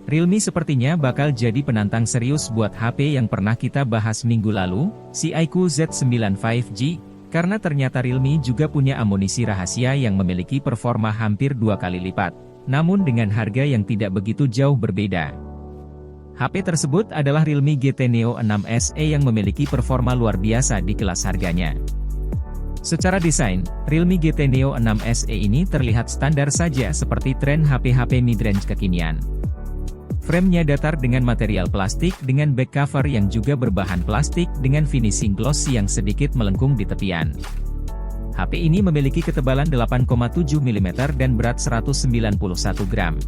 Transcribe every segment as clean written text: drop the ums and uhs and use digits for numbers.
Realme sepertinya bakal jadi penantang serius buat HP yang pernah kita bahas minggu lalu, si iQOO Z9 5G, karena ternyata Realme juga punya amunisi rahasia yang memiliki performa hampir 2 kali lipat, namun dengan harga yang tidak begitu jauh berbeda. HP tersebut adalah Realme GT Neo 6 SE yang memiliki performa luar biasa di kelas harganya. Secara desain, Realme GT Neo 6 SE ini terlihat standar saja seperti tren HP-HP mid-range kekinian. Framenya datar dengan material plastik dengan back cover yang juga berbahan plastik dengan finishing glossy yang sedikit melengkung di tepian. HP ini memiliki ketebalan 8,7 mm dan berat 191 gram.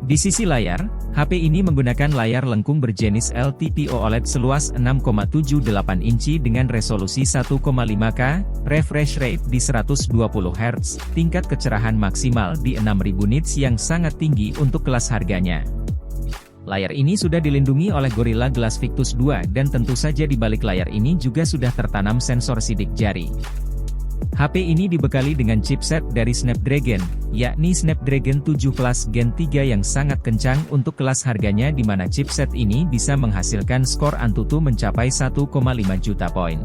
Di sisi layar, HP ini menggunakan layar lengkung berjenis LTPO OLED seluas 6,78 inci dengan resolusi 1,5K, refresh rate di 120 Hz, tingkat kecerahan maksimal di 6000 nits yang sangat tinggi untuk kelas harganya. Layar ini sudah dilindungi oleh Gorilla Glass Victus 2 dan tentu saja di balik layar ini juga sudah tertanam sensor sidik jari. HP ini dibekali dengan chipset dari Snapdragon, yakni Snapdragon 7 Plus Gen 3 yang sangat kencang untuk kelas harganya di mana chipset ini bisa menghasilkan skor Antutu mencapai 1,5 juta poin.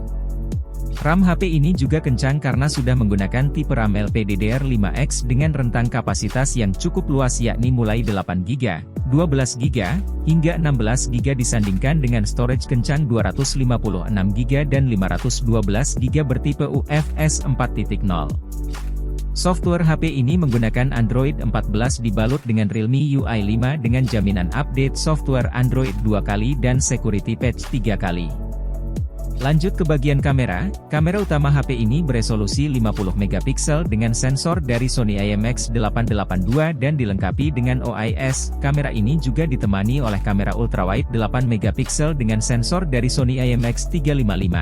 RAM HP ini juga kencang karena sudah menggunakan tipe RAM LPDDR5X dengan rentang kapasitas yang cukup luas yakni mulai 8GB, 12GB, hingga 16GB disandingkan dengan storage kencang 256GB dan 512GB bertipe UFS 4.0. Software HP ini menggunakan Android 14 dibalut dengan Realme UI 5 dengan jaminan update software Android 2 kali dan security patch 3 kali. Lanjut ke bagian kamera utama HP ini beresolusi 50MP dengan sensor dari Sony IMX882 dan dilengkapi dengan OIS. Kamera ini juga ditemani oleh kamera ultrawide 8MP dengan sensor dari Sony IMX355.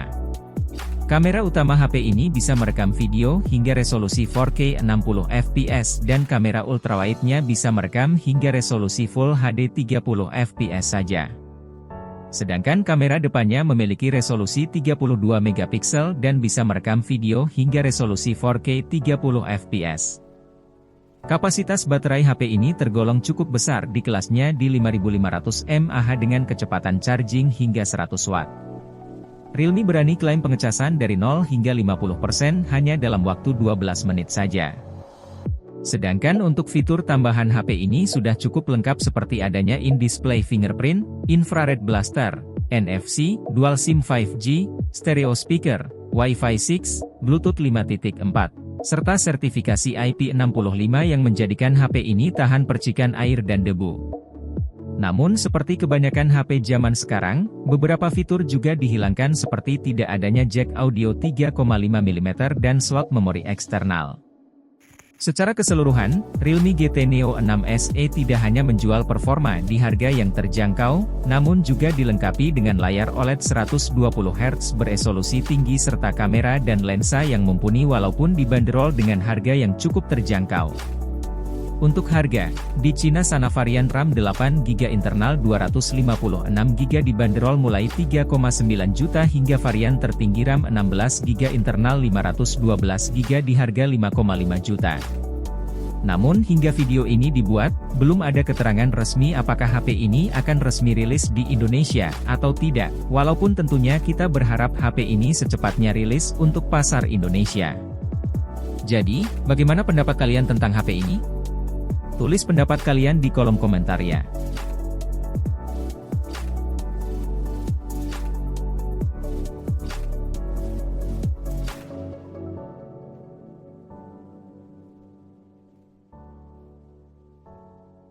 Kamera utama HP ini bisa merekam video hingga resolusi 4K 60fps dan kamera ultrawide-nya bisa merekam hingga resolusi Full HD 30fps saja. Sedangkan kamera depannya memiliki resolusi 32MP dan bisa merekam video hingga resolusi 4K 30fps. Kapasitas baterai HP ini tergolong cukup besar di kelasnya di 5500 mAh dengan kecepatan charging hingga 100 Watt. Realme berani klaim pengecasan dari 0 hingga 50% hanya dalam waktu 12 menit saja. Sedangkan untuk fitur tambahan HP ini sudah cukup lengkap seperti adanya in-display fingerprint, infrared blaster, NFC, dual SIM 5G, stereo speaker, Wi-Fi 6, Bluetooth 5.4, serta sertifikasi IP65 yang menjadikan HP ini tahan percikan air dan debu. Namun seperti kebanyakan HP zaman sekarang, beberapa fitur juga dihilangkan seperti tidak adanya jack audio 3,5mm dan slot memori eksternal. Secara keseluruhan, Realme GT Neo 6 SE tidak hanya menjual performa di harga yang terjangkau, namun juga dilengkapi dengan layar OLED 120Hz beresolusi tinggi serta kamera dan lensa yang mumpuni walaupun dibanderol dengan harga yang cukup terjangkau. Untuk harga, di Cina sana varian RAM 8GB internal 256GB dibanderol mulai 3,9 juta hingga varian tertinggi RAM 16GB internal 512GB di harga 5,5 juta. Namun hingga video ini dibuat, belum ada keterangan resmi apakah HP ini akan resmi rilis di Indonesia atau tidak, walaupun tentunya kita berharap HP ini secepatnya rilis untuk pasar Indonesia. Jadi, bagaimana pendapat kalian tentang HP ini? Tulis pendapat kalian di kolom komentar ya.